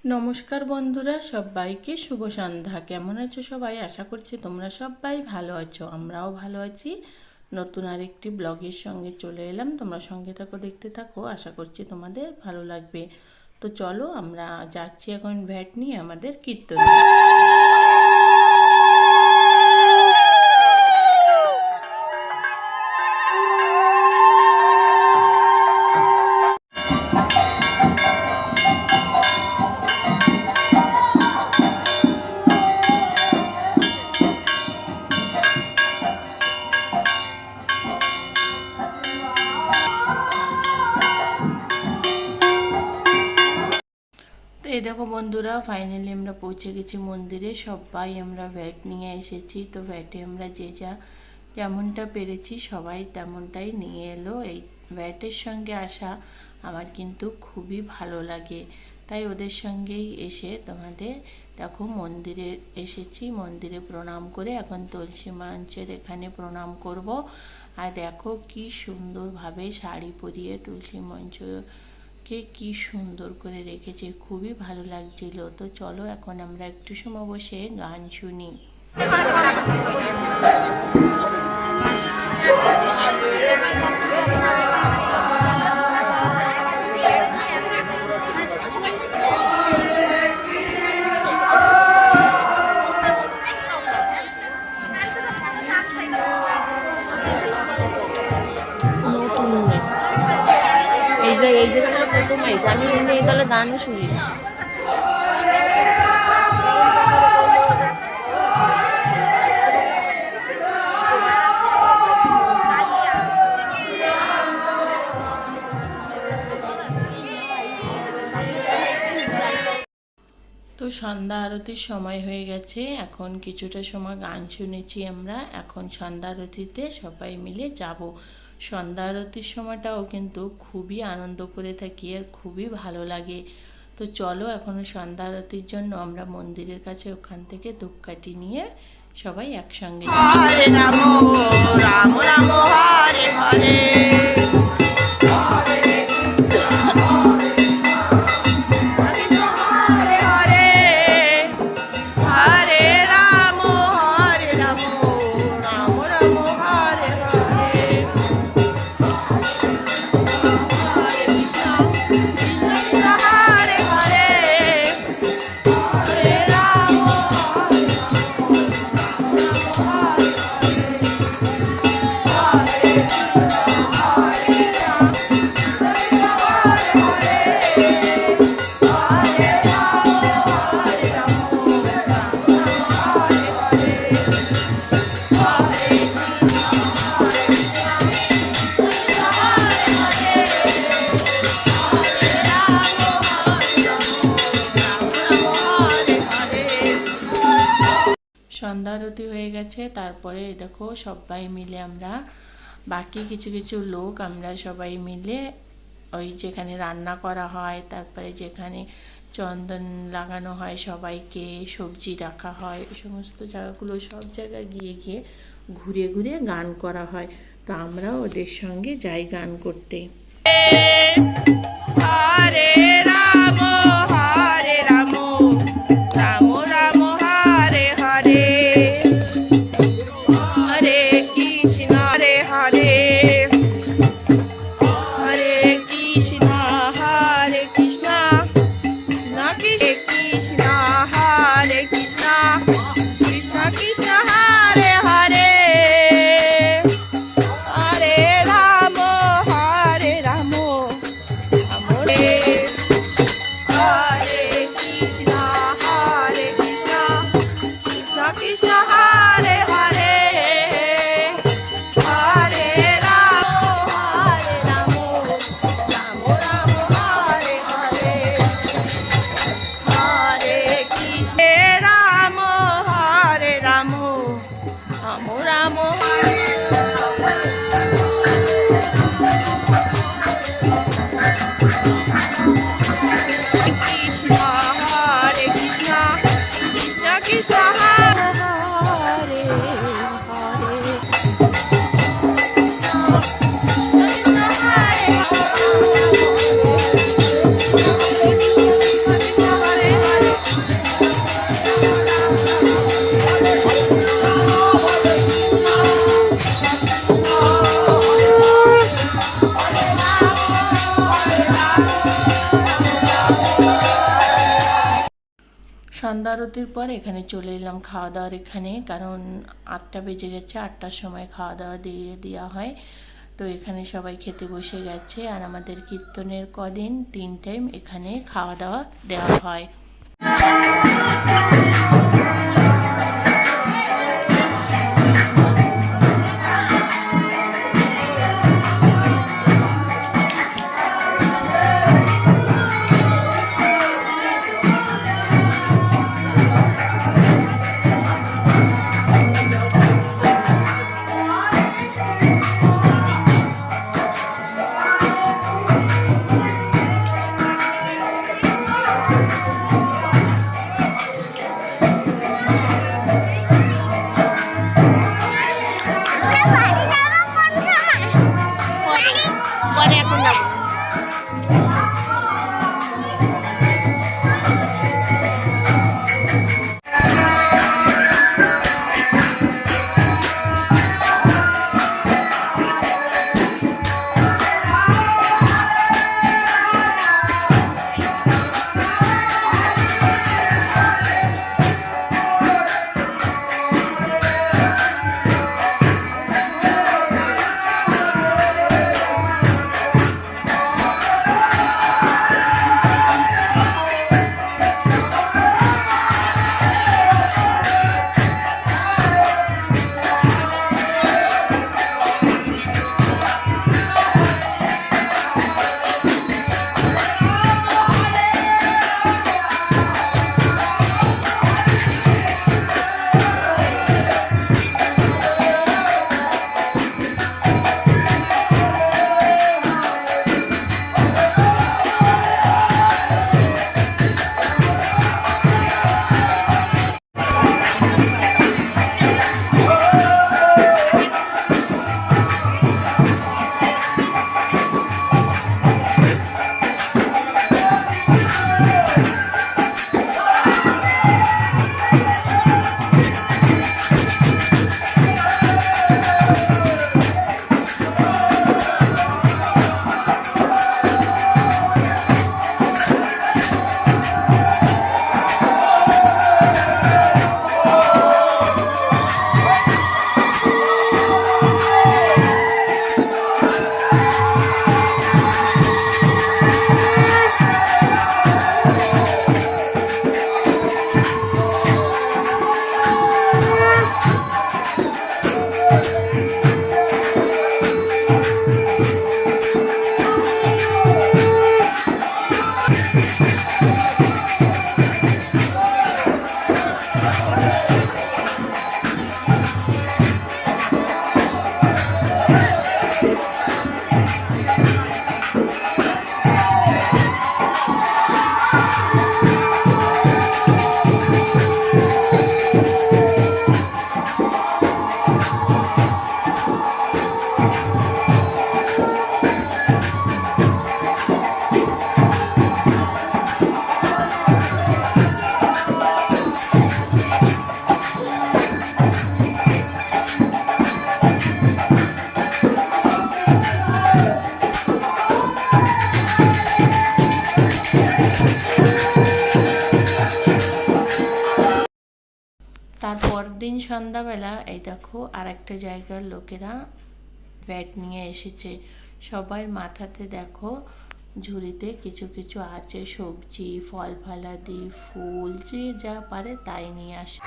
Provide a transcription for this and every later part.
নমস্কার বন্ধুরা, সবাইকে শুভ সন্ধ্যা। কেমন আছো সবাই? আশা করছি তোমরা সবাই ভালো আছো, আমরাও ভালো আছি। নতুন আরেকটি ব্লগের সঙ্গে চলে এলাম। তোমরা সঙ্গে থাকো, দেখতে থাকো, আশা করছি তোমাদের ভালো লাগবে। তো চলো, আমরা যাচ্ছি এখন ভ্যাট নিয়ে আমাদের কীর্তনে। এই দেখো বন্ধুরা, ফাইনালি আমরা পৌঁছে গেছি মন্দিরে। সবাই আমরা ভ্যাট নিয়ে এসেছি। তো ভ্যাটে আমরা যে যেমনটা পেরেছি সবাই তেমনটাই নিয়ে এলো। এই ভ্যাটের সঙ্গে আসা আমার কিন্তু খুবই ভালো লাগে, তাই ওদের সঙ্গেই এসে তোমাদের দেখো মন্দিরে এসেছি। মন্দিরে প্রণাম করে এখন তুলসী মঞ্চের এখানে প্রণাম করব। আর দেখো কি সুন্দরভাবে শাড়ি পরিয়ে তুলসী মঞ্চ কি সুন্দর করে রেখেছে, খুবই ভালো লাগছিল। তো চলো এখন আমরা একটু সময় বসে গান শুনি। এই জায়গাটা প্রথম এসে আমি এমনি এগুলো গান শুনি। তো সন্ধ্যা আরতির সময় হয়ে গেছে। এখন কিছুটা সময় গান শুনেছি আমরা, এখন সন্ধ্যা আরতিতে সবাই মিলে যাব। সন্ধ্যা আরতির সময়টাও কিন্তু খুবই আনন্দ করে থাকি আর খুবই ভালো লাগে। তো চলো, এখনও সন্ধ্যা আরতির জন্য আমরা মন্দিরের কাছে ওখান থেকে ধূপকাঠি নিয়ে সবাই একসঙ্গে হরে রাম রাম রাম হরে হরে সন্ধ্যা আরতি হয়ে গেছে। তারপরে দেখো সবাই মিলে আমরা বাকি কিছু লোক আমরা সবাই মিলে ওই যেখানে রান্না করা হয়, তারপরে যেখানে চন্দন লাগানো হয়, সবাইকে সবজি রাখা হয়, এই সমস্ত জায়গাগুলো সব জায়গায় গিয়ে ঘুরে ঘুরে গান করা হয়। তো আমরা ওদের সঙ্গে যাই গান করতে। হরে রাম হরে রাম রাম রাম হরে হরে হরে কৃষ্ণ হরে হরে হরে কৃষ্ণ হরে কৃষ্ণ কৃষ্ণ হরে কৃষ্ণ কৃষ্ণ কৃষ্ণ হরে হরে হরে রাম হরে রাম সন্ধ্যা আরতির পর এখানে চলে এলাম খাওয়া দাওয়ার এখানে, কারণ 8টা বেজে গেছে, 8টার সময় খাওয়া দাওয়া দেওয়া হয়। তো এখানে সবাই খেতে বসে গেছে, আর আমাদের কীর্তনের কদিন 3 টাইম এখানে খাওয়া দাওয়া দেওয়া হয়। তারপর দিন সন্ধ্যাবেলা এই দেখো আর একটা জায়গার লোকেরা ভ্যাট নিয়ে এসেছে। সবার মাথাতে দেখো ঝুড়িতে কিছু কিছু আছে, সবজি, ফল ফলাদি, ফুল, যে যা পারে তাই নিয়ে আসে।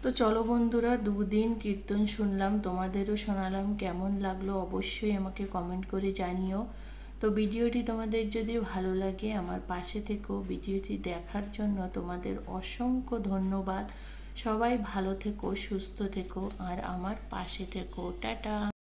তো চলো বন্ধুরা, 2 দিন কীর্তন শুনলাম, তোমাদেরও শোনালাম, কেমন লাগলো অবশ্যই আমাকে কমেন্ট করে জানিও। তো ভিডিওটি তোমাদের যদি ভালো লাগে আমার পাশে থেকো, ভিডিওটি দেখার জন্য তোমাদের অসংখ্য ধন্যবাদ। সবাই ভালো থেকো, সুস্থ থেকো, আর আমার পাশে থেকো। টাটা।